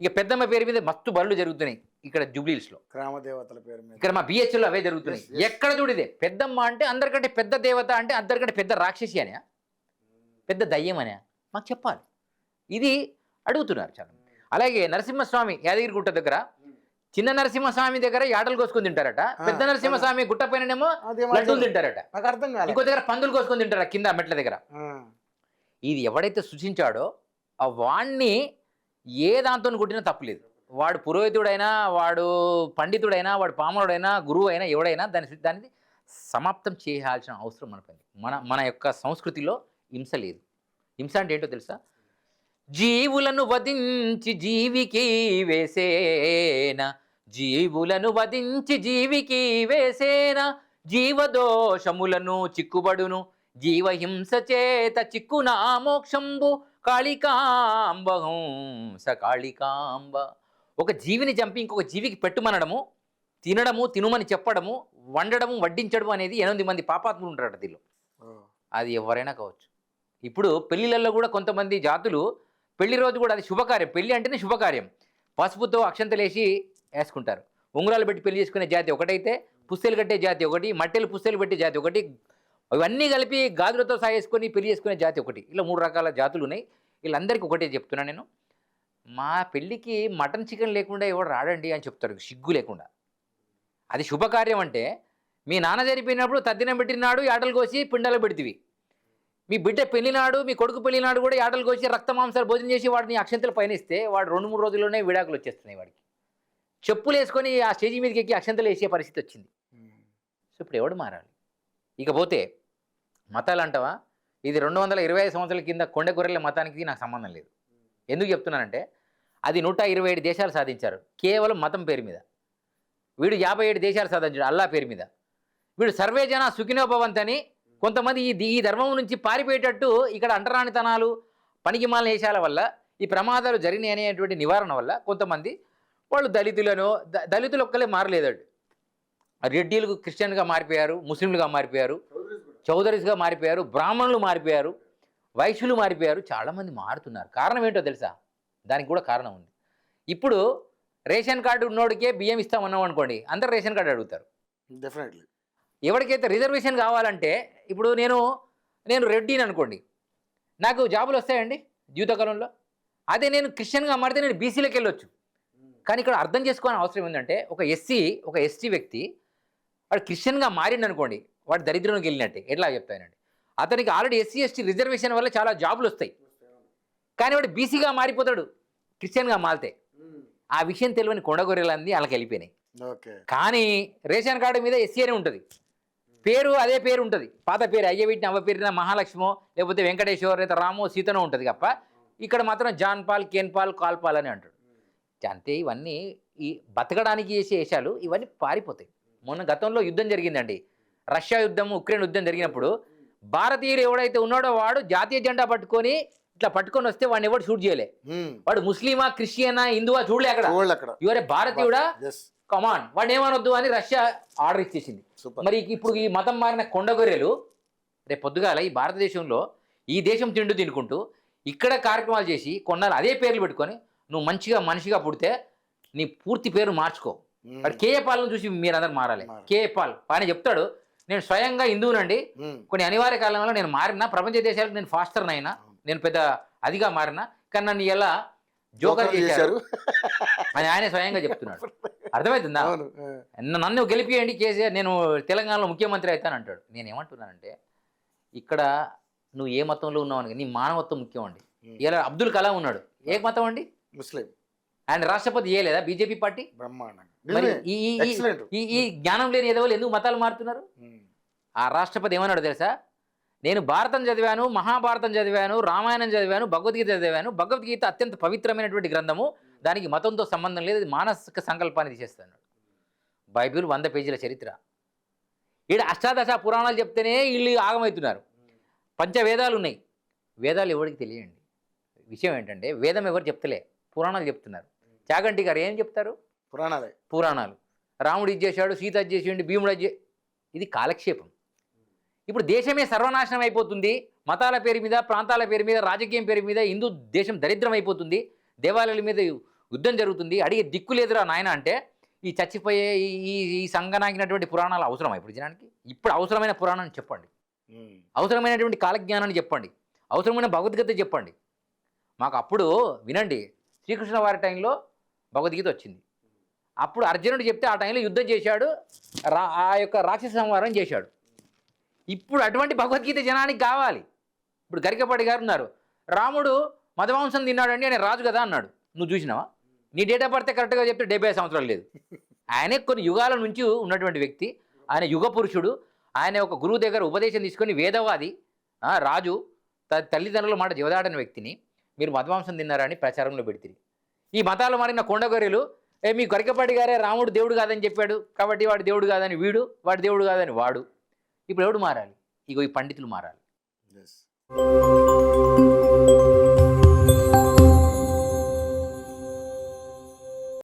ఇక పెద్దమ్మ పేరు మీద మస్తు బళ్ళు జరుగుతున్నాయి ఇక్కడ జూబ్లీహిల్స్లో. గ్రామ దేవతల పేరు మీద ఇక్కడ మా బిహెచ్ఎల్లో అవే జరుగుతున్నాయి. ఎక్కడ చూడిదే పెద్దమ్మ అంటే అందరికంటే పెద్ద దేవత అంటే అందరికంటే పెద్ద రాక్షసి అనే, పెద్ద దయ్యం అనే మాకు చెప్పాలి. ఇది అడుగుతున్నారు చాలా. అలాగే నరసింహస్వామి యాదగిరిగుట్ట దగ్గర చిన్న నరసింహస్వామి దగ్గర యాటలు కోసుకొని తింటారట, పెద్ద నరసింహస్వామి గుట్ట పైననేమో లడ్డూలు తింటారట, నాకు అర్థం కాదు. ఇంకో దగ్గర పందులు కోసుకొని తింటారట కింద మెట్ల దగ్గర. ఇది ఎవడైతే సృష్టించాడో ఆ వాణ్ణి ఏ దాంతో కొట్టినా తప్పులేదు. వాడు పురోహితుడైనా, వాడు పండితుడైనా, వాడు పామరుడైనా, గురువు అయినా, ఎవడైనా దాన్ని సమాప్తం చేయాల్సిన అవసరం మనపైంది. మన యొక్క సంస్కృతిలో హింస లేదు. హింస అంటే ఏంటో తెలుసా? జీవులను వధించి జీవికి వేసేన, జీవులను వధించి జీవికి వేసేన, జీవదోషములను చిక్కుబడును, జీవహింస చేత చిక్కునా మోక్షంబు కాళికాంబ హంస కాళికాంబ. ఒక జీవిని చంపి ఇంకొక జీవికి పెట్టుమనడము, తినడము, తినుమని చెప్పడము, వండడము, వడ్డించడము అనేది 8 మంది పాపాత్ములు ఉంటారట దీనిలో. అది ఎవరైనా కావచ్చు. ఇప్పుడు పెళ్లిళ్ళల్లో కూడా కొంతమంది జాతులు పెళ్లి రోజు కూడా అది శుభకార్యం, పెళ్లి అంటేనే శుభకార్యం, పసుపుతో అక్షంతలేసి వేసుకుంటారు. ఉంగరాలు పెట్టి పెళ్లి చేసుకునే జాతి ఒకటైతే, పుస్తెలు కట్టే జాతి ఒకటి, మట్టెలు పుస్తెలు పెట్టే జాతి ఒకటి, ఇవన్నీ కలిపి గాజులతో సాగేసుకొని పెళ్లి చేసుకునే జాతి ఒకటి. ఇలా 3 రకాల జాతులు ఉన్నాయి. వీళ్ళందరికీ ఒకటే చెప్తున్నా నేను, మా పెళ్ళికి మటన్ చికెన్ లేకుండా ఎవడు రాడండి అని చెప్తారు సిగ్గు లేకుండా. అది శుభకార్యం అంటే మీ నాన్న చనిపోయినప్పుడు తద్దినం పెట్టినాడు యాటలు కోసి పిండాలు పెడితివి, మీ బిడ్డ పెళ్లినాడు, మీ కొడుకు పెళ్లినాడు కూడా యాటలు కోసి రక్త మాంసాలు భోజనం చేసి వాడిని అక్షంతలు పైన ఇస్తే వాడు 2-3 రోజుల్లోనే విడాకులు వచ్చేస్తున్నాయి. వాడికి చెప్పులు వేసుకొని ఆ స్టేజీ మీదకి ఎక్కి అక్షంతలు వేసే పరిస్థితి వచ్చింది. సో ఇప్పుడు ఎవడు మారాలి? ఇకపోతే మతాలు అంటావా, ఇది 225 సంవత్సరాల కింద కొండ గొర్రెల మతానికి నాకు సంబంధం లేదు. ఎందుకు చెప్తున్నానంటే అది 127 దేశాలు సాధించారు కేవలం మతం పేరు మీద. వీడు 57 దేశాలు సాధించాడు అల్లా పేరు మీద. వీడు సర్వేజన సుఖినోభవంతని కొంతమంది ఈ ధర్మం నుంచి పారిపోయేటట్టు ఇక్కడ అంటరానితనాలు, పనికిమాల వేషాల వల్ల ఈ ప్రమాదాలు జరిగినాయి అనేటువంటి నివారణ వల్ల కొంతమంది వాళ్ళు దళితులు ఒక్కలే మారలేదండి. రెడ్డిలకు క్రిస్టియన్గా మారిపోయారు, ముస్లింలుగా మారిపోయారు, చౌదరీస్గా మారిపోయారు, బ్రాహ్మణులు మారిపోయారు, వైశ్యులు మారిపోయారు, చాలామంది మారుతున్నారు. కారణం ఏంటో తెలుసా? దానికి కూడా కారణం ఉంది. ఇప్పుడు రేషన్ కార్డు ఉన్నోడికే బియ్యం ఇస్తామన్నాం అనుకోండి, అందరు రేషన్ కార్డు అడుగుతారు. డెఫినెట్లీ. ఎవరికైతే రిజర్వేషన్ కావాలంటే, ఇప్పుడు నేను రెడ్డిని అనుకోండి, నాకు జాబులు వస్తాయండి జీవితకాలంలో. అదే నేను క్రిస్టియన్గా మారితే నేను బీసీలోకి వెళ్ళొచ్చు. కానీ ఇక్కడ అర్థం చేసుకోవాలని అవసరం ఏంటంటే, ఒక ఎస్టీ వ్యక్తి వాడు క్రిస్టియన్గా మారిండు అనుకోండి, వాడు దరిద్రంలోకి వెళ్ళినట్టే. ఎట్లా చెప్తానండి, అతనికి ఆల్రెడీ ఎస్సీ ఎస్టీ రిజర్వేషన్ వల్ల చాలా జాబులు వస్తాయి. కానీ వాడు బీసీగా మారిపోతాడు క్రిస్టియన్గా మారితే. ఆ విషయం తెలియని కొండగొర్రెలంది వాళ్ళకి వెళ్ళిపోయినాయి. కానీ రేషన్ కార్డు మీద ఎస్సీ అనే ఉంటుంది, పేరు అదే పేరు ఉంటుంది, పాత పేరు అయ్యవీటిని అవ్వ పేరున మహాలక్ష్మో లేకపోతే వెంకటేశ్వర్ లేదా రామో సీతనో ఉంటుంది తప్ప ఇక్కడ మాత్రం John Paul, Ken Paul, Kal Paul అని అంటాడు. అంతే. ఇవన్నీ ఈ బతకడానికి చేసే వేషాలు, ఇవన్నీ పారిపోతాయి. మొన్న గతంలో యుద్ధం జరిగిందండి, రష్యా యుద్ధం, ఉక్రెయిన్ యుద్ధం జరిగినప్పుడు భారతీయులు ఎవడైతే ఉన్నాడో వాడు జాతీయ జెండా పట్టుకొని ఇట్లా పట్టుకొని వస్తే వాడిని ఎవడు షూట్ చేయలే. వాడు ముస్లిమా, క్రిస్టియనా, హిందువా చూడలే. అక్కడ ఇవరే భారతీయుడా, కమాన్ వాడు ఏమనొద్దు అని రష్యా ఆర్డర్ ఇచ్చేసింది. మరి ఇప్పుడు ఈ మతం మారిన కొండగొర్రెలు రేపు పొద్దుగాల ఈ భారతదేశంలో ఈ దేశం తిండి తినుకుంటూ ఇక్కడ కార్యక్రమాలు చేసి కొన్నాళ్ళు అదే పేర్లు పెట్టుకొని నువ్వు మంచిగా మనిషిగా పుడితే నీ పూర్తి పేరు మార్చుకో. వాడు కేఏ పాల్ను చూసి మీరందరూ మారాలి. కేఏ పాల్ ఆయన చెప్తాడు, నేను స్వయంగా హిందువునండి, కొన్ని అనివార్య కాలంలో నేను మారినా, ప్రపంచ దేశాలకు నేను ఫాస్టర్ అయినా, నేను పెద్ద అదిగా మారినా, కానీ నన్ను ఎలా జోకర్ చేశారు అని ఆయన స్వయంగా చెప్తున్నాడు. అర్థమవుతుందా? నన్ను గెలిపియండి కేసీఆర్, నేను తెలంగాణలో ముఖ్యమంత్రి అవుతాను అంటాడు. నేను ఏమంటున్నానంటే, ఇక్కడ నువ్వు ఏ మతంలో ఉన్నావు అని నీ మానవత్వం ముఖ్యం అండి. ఇలా అబ్దుల్ కలాం ఉన్నాడు, ఏ మతం అండి? ముస్లిం. ఆయన రాష్ట్రపతి చేయలేదా బీజేపీ పార్టీ? మరి ఈ జ్ఞానం లేని ఎదవలు ఎందుకు మతాలు మారుతున్నారు? ఆ రాష్ట్రపతి ఏమన్నాడు తెలుసా? నేను భారతం చదివాను, మహాభారతం చదివాను, రామాయణం చదివాను, భగవద్గీత చదివాను. భగవద్గీత అత్యంత పవిత్రమైనటువంటి గ్రంథము, దానికి మతంతో సంబంధం లేదు, అది మానసిక సంకల్పాన్ని తీసేస్తాడు. బైబిల్ 100 పేజీల చరిత్ర. ఈడ అష్టాదశ పురాణాలు చెప్తేనే వీళ్ళు ఆగమవుతున్నారు. పంచవేదాలు ఉన్నాయి, వేదాలు ఎవరికి తెలియండి. విషయం ఏంటంటే వేదం ఎవరు చెప్తలే, పురాణాలు చెప్తున్నారు. చాగంటి గారు ఏం చెప్తారు? పురాణాలు. రాముడు ఇది చేశాడు, సీత ఇది చేసిండు, భీముడు ఇది కాలక్షేపం. ఇప్పుడు దేశమే సర్వనాశనం అయిపోతుంది, మతాల పేరు మీద, ప్రాంతాల పేరు మీద, రాజకీయం పేరు మీద హిందూ దేశం దరిద్రం అయిపోతుంది, దేవాలయాల మీద యుద్ధం జరుగుతుంది, అడిగే దిక్కు లేదురా నాయన అంటే ఈ చచ్చిపోయే ఈ సంగనాగినటువంటి పురాణాలు అవసరమా ఇప్పుడు జనానికి? ఇప్పుడు అవసరమైన పురాణాన్ని చెప్పండి, అవసరమైనటువంటి కాలజ్ఞానాన్ని చెప్పండి, అవసరమైన భగవద్గీత చెప్పండి మాకు. అప్పుడు వినండి, శ్రీకృష్ణ వారి టైంలో భగవద్గీత వచ్చింది. అప్పుడు అర్జునుడు చెప్తే ఆ టైంలో యుద్ధం చేశాడు, ఆ యొక్క రాక్షస సంహారం చేశాడు. ఇప్పుడు అటువంటి భగవద్గీత జనానికి కావాలి. ఇప్పుడు గరికపాటి గారు ఉన్నారు, రాముడు మదమాంసం తిన్నాడండి, ఆయన రాజు కదా అన్నాడు. నువ్వు చూసినావా? నీ డేట్ ఆఫ్ బర్త్ కరెక్ట్గా చెప్తే 70 సంవత్సరాలు లేదు. ఆయనే కొన్ని యుగాల నుంచి ఉన్నటువంటి వ్యక్తి, ఆయన యుగ పురుషుడు. ఆయన ఒక గురువు దగ్గర ఉపదేశం తీసుకొని వేదవాది, రాజు, తల్లిదండ్రుల మాట జవదాడని వ్యక్తిని మీరు మదమాంసం తిన్నారని ప్రచారంలో పెడితే ఈ మతాలు మారిన కొండగొర్రెలు మీ గరికపాటి గారే రాముడు దేవుడు కాదని చెప్పాడు కాబట్టి వాడు దేవుడు కాదని వీడు, వాడు దేవుడు కాదని వాడు. ఇప్పుడు ఎవడు మారాలి? ఇగో ఈ పండితులు మారాలి. Yes.